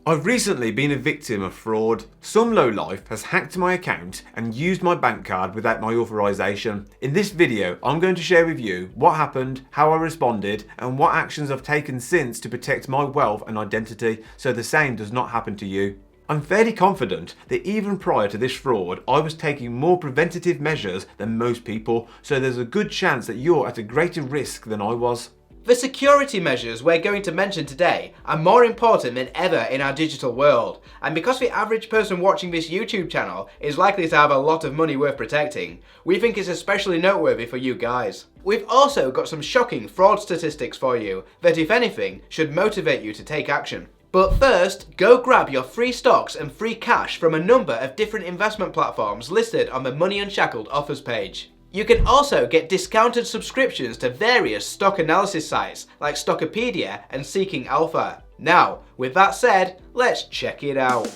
I've recently been a victim of fraud. Some lowlife has hacked my account and used my bank card without my authorisation. In this video, I'm going to share with you what happened, how I responded, and what actions I've taken since to protect my wealth and identity so the same does not happen to you. I'm fairly confident that even prior to this fraud, I was taking more preventative measures than most people, so there's a good chance that you're at a greater risk than I was. The security measures we're going to mention today are more important than ever in our digital world, and because the average person watching this YouTube channel is likely to have a lot of money worth protecting, we think it's especially noteworthy for you guys. We've also got some shocking fraud statistics for you that, if anything, should motivate you to take action. But first, go grab your free stocks and free cash from a number of different investment platforms listed on the Money Unshackled offers page. You can also get discounted subscriptions to various stock analysis sites like Stockopedia and Seeking Alpha. Now, with that said, let's check it out.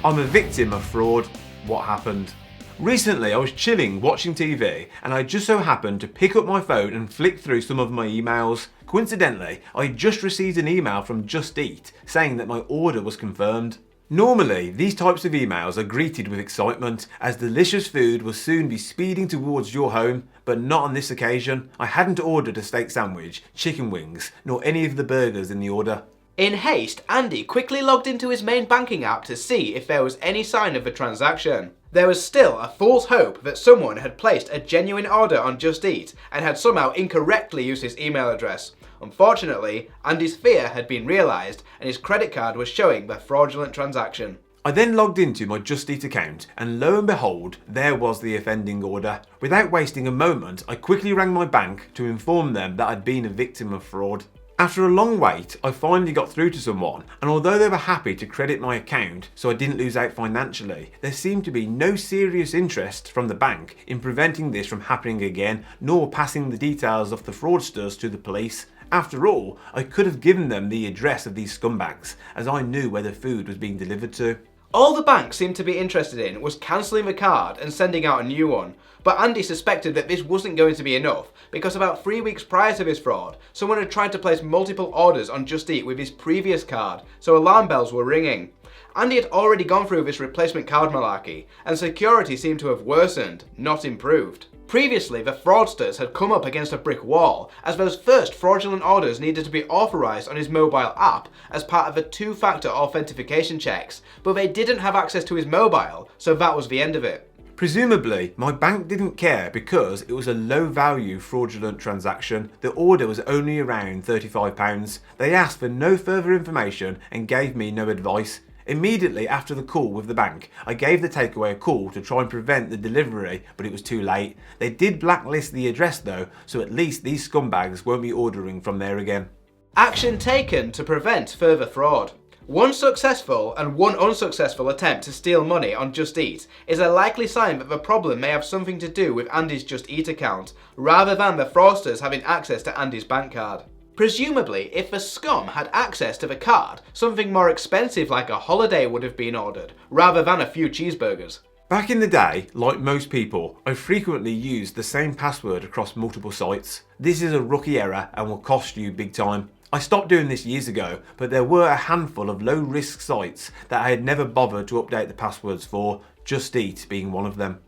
I'm a victim of fraud. What happened? Recently I was chilling watching TV and I just so happened to pick up my phone and flick through some of my emails. Coincidentally, I just received an email from Just Eat saying that my order was confirmed. Normally, these types of emails are greeted with excitement as delicious food will soon be speeding towards your home, but not on this occasion. I hadn't ordered a steak sandwich, chicken wings, nor any of the burgers in the order. In haste, Andy quickly logged into his main banking app to see if there was any sign of a transaction. There was still a false hope that someone had placed a genuine order on Just Eat and had somehow incorrectly used his email address. Unfortunately, Andy's fear had been realised and his credit card was showing the fraudulent transaction. I then logged into my Just Eat account and lo and behold, there was the offending order. Without wasting a moment, I quickly rang my bank to inform them that I'd been a victim of fraud. After a long wait, I finally got through to someone, and although they were happy to credit my account so I didn't lose out financially, there seemed to be no serious interest from the bank in preventing this from happening again, nor passing the details of the fraudsters to the police. After all, I could have given them the address of these scumbags, as I knew where the food was being delivered to. All the bank seemed to be interested in was cancelling the card and sending out a new one, but Andy suspected that this wasn't going to be enough because about 3 weeks prior to this fraud, someone had tried to place multiple orders on Just Eat with his previous card, so alarm bells were ringing. Andy had already gone through this replacement card malarkey, and security seemed to have worsened, not improved. Previously, the fraudsters had come up against a brick wall, as those first fraudulent orders needed to be authorised on his mobile app as part of the two-factor authentication checks, but they didn't have access to his mobile, so that was the end of it. Presumably, my bank didn't care because it was a low-value fraudulent transaction. The order was only around £35. They asked for no further information and gave me no advice. Immediately after the call with the bank, I gave the takeaway a call to try and prevent the delivery, but it was too late. They did blacklist the address though, so at least these scumbags won't be ordering from there again. Action taken to prevent further fraud. One successful and one unsuccessful attempt to steal money on Just Eat is a likely sign that the problem may have something to do with Andy's Just Eat account, rather than the fraudsters having access to Andy's bank card. Presumably, if the scum had access to the card, something more expensive like a holiday would have been ordered, rather than a few cheeseburgers. Back in the day, like most people, I frequently used the same password across multiple sites. This is a rookie error and will cost you big time. I stopped doing this years ago, but there were a handful of low-risk sites that I had never bothered to update the passwords for, Just Eat being one of them.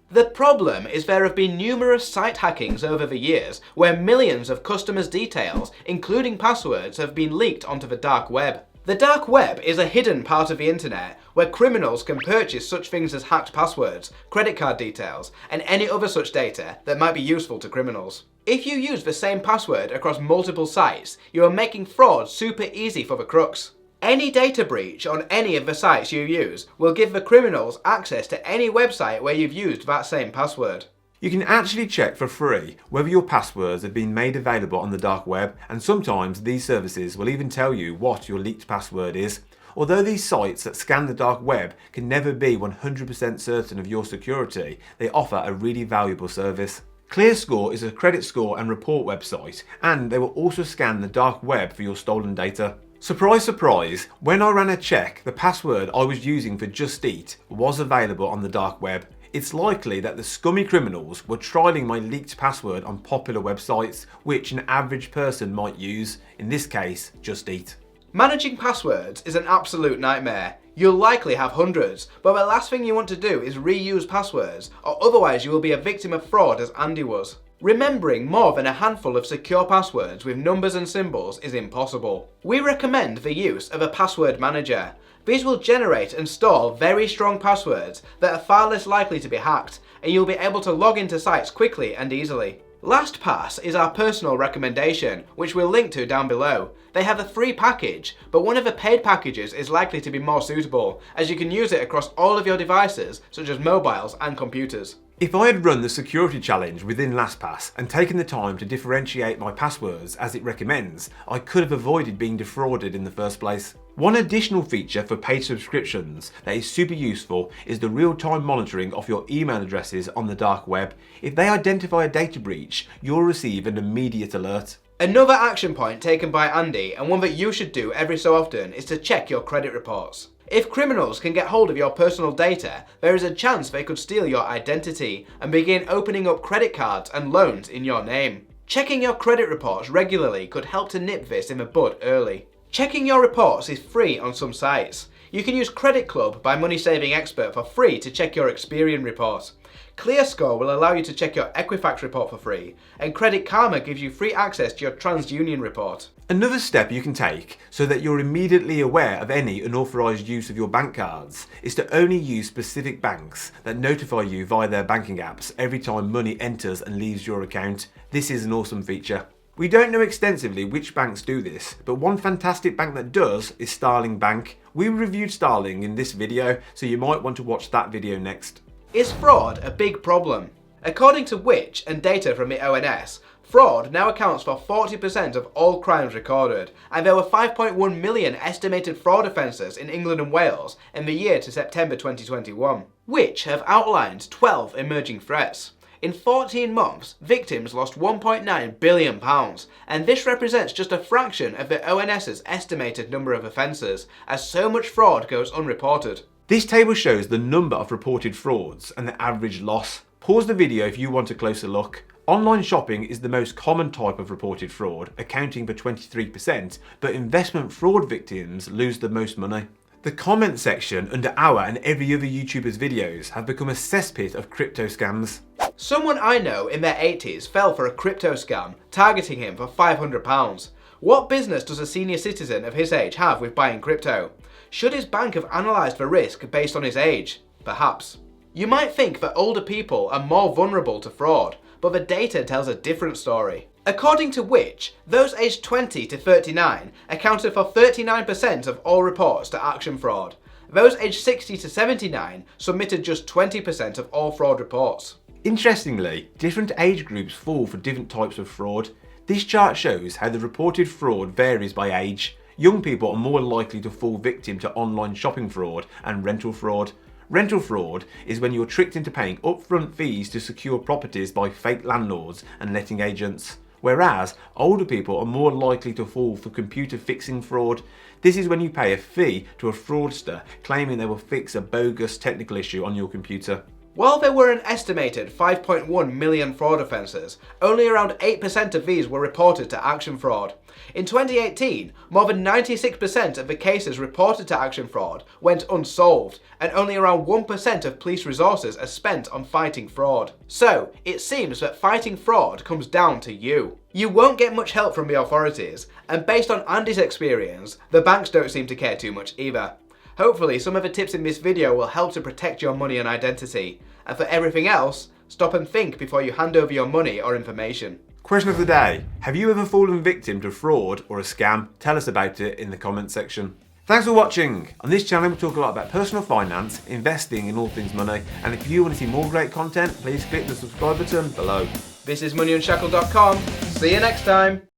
The problem is there have been numerous site hackings over the years where millions of customers' details, including passwords, have been leaked onto the dark web. The dark web is a hidden part of the internet where criminals can purchase such things as hacked passwords, credit card details, and any other such data that might be useful to criminals. If you use the same password across multiple sites, you are making fraud super easy for the crooks. Any data breach on any of the sites you use will give the criminals access to any website where you've used that same password. You can actually check for free whether your passwords have been made available on the dark web, and sometimes these services will even tell you what your leaked password is. Although these sites that scan the dark web can never be 100% certain of your security, they offer a really valuable service. ClearScore is a credit score and report website, and they will also scan the dark web for your stolen data. Surprise, surprise, when I ran a check, the password I was using for Just Eat was available on the dark web. It's likely that the scummy criminals were trialling my leaked password on popular websites, which an average person might use, in this case, Just Eat. Managing passwords is an absolute nightmare. You'll likely have hundreds, but the last thing you want to do is reuse passwords, or otherwise you will be a victim of fraud as Andy was. Remembering more than a handful of secure passwords with numbers and symbols is impossible. We recommend the use of a password manager. These will generate and store very strong passwords that are far less likely to be hacked, and you'll be able to log into sites quickly and easily. Lastpass is our personal recommendation, which we'll link to down below. They have a free package, but one of the paid packages is likely to be more suitable, as you can use it across all of your devices, such as mobiles and computers. If I had run the security challenge within Lastpass and taken the time to differentiate my passwords as it recommends, I could have avoided being defrauded in the first place. One additional feature for paid subscriptions that is super useful is the real-time monitoring of your email addresses on the dark web. If they identify a data breach, you'll receive an immediate alert. Another action point taken by Andy, and one that you should do every so often, is to check your credit reports. If criminals can get hold of your personal data, there is a chance they could steal your identity and begin opening up credit cards and loans in your name. Checking your credit reports regularly could help to nip this in the bud early. Checking your reports is free on some sites. You can use Credit Club by Money Saving Expert for free to check your Experian report. ClearScore will allow you to check your Equifax report for free, and Credit Karma gives you free access to your TransUnion report. Another step you can take so that you're immediately aware of any unauthorised use of your bank cards is to only use specific banks that notify you via their banking apps every time money enters and leaves your account. This is an awesome feature. We don't know extensively which banks do this, but one fantastic bank that does is Starling Bank. We reviewed Starling in this video, so you might want to watch that video next. Is fraud a big problem? According to Which and data from the ONS, fraud now accounts for 40% of all crimes recorded, and there were 5.1 million estimated fraud offences in England and Wales in the year to September 2021. Which have outlined 12 emerging threats. In 14 months, victims lost £1.9 billion, and this represents just a fraction of the ONS's estimated number of offences, as so much fraud goes unreported. This table shows the number of reported frauds and the average loss. Pause the video if you want a closer look. Online shopping is the most common type of reported fraud, accounting for 23%, but investment fraud victims lose the most money. The comment section under our and every other YouTuber's videos have become a cesspit of crypto scams. Someone I know in their 80s fell for a crypto scam, targeting him for £500. What business does a senior citizen of his age have with buying crypto? Should his bank have analysed the risk based on his age? Perhaps. You might think that older people are more vulnerable to fraud, but the data tells a different story. According to Which, those aged 20 to 39 accounted for 39% of all reports to action fraud. Those aged 60 to 79 submitted just 20% of all fraud reports. Interestingly, different age groups fall for different types of fraud. This chart shows how the reported fraud varies by age. Young people are more likely to fall victim to online shopping fraud and rental fraud. Rental fraud is when you're tricked into paying upfront fees to secure properties by fake landlords and letting agents. Whereas older people are more likely to fall for computer fixing fraud. This is when you pay a fee to a fraudster claiming they will fix a bogus technical issue on your computer. While there were an estimated 5.1 million fraud offences, only around 8% of these were reported to action fraud. In 2018, more than 96% of the cases reported to action fraud went unsolved, and only around 1% of police resources are spent on fighting fraud. So, it seems that fighting fraud comes down to you. You won't get much help from the authorities, and based on Andy's experience, the banks don't seem to care too much either. Hopefully, some of the tips in this video will help to protect your money and identity. And for everything else, stop and think before you hand over your money or information. Question of the day: have you ever fallen victim to fraud or a scam? Tell us about it in the comment section. Thanks for watching. On this channel we talk a lot about personal finance, investing in all things money, and if you want to see more great content, please click the subscribe button below. This is moneyunshackled.com. See you next time.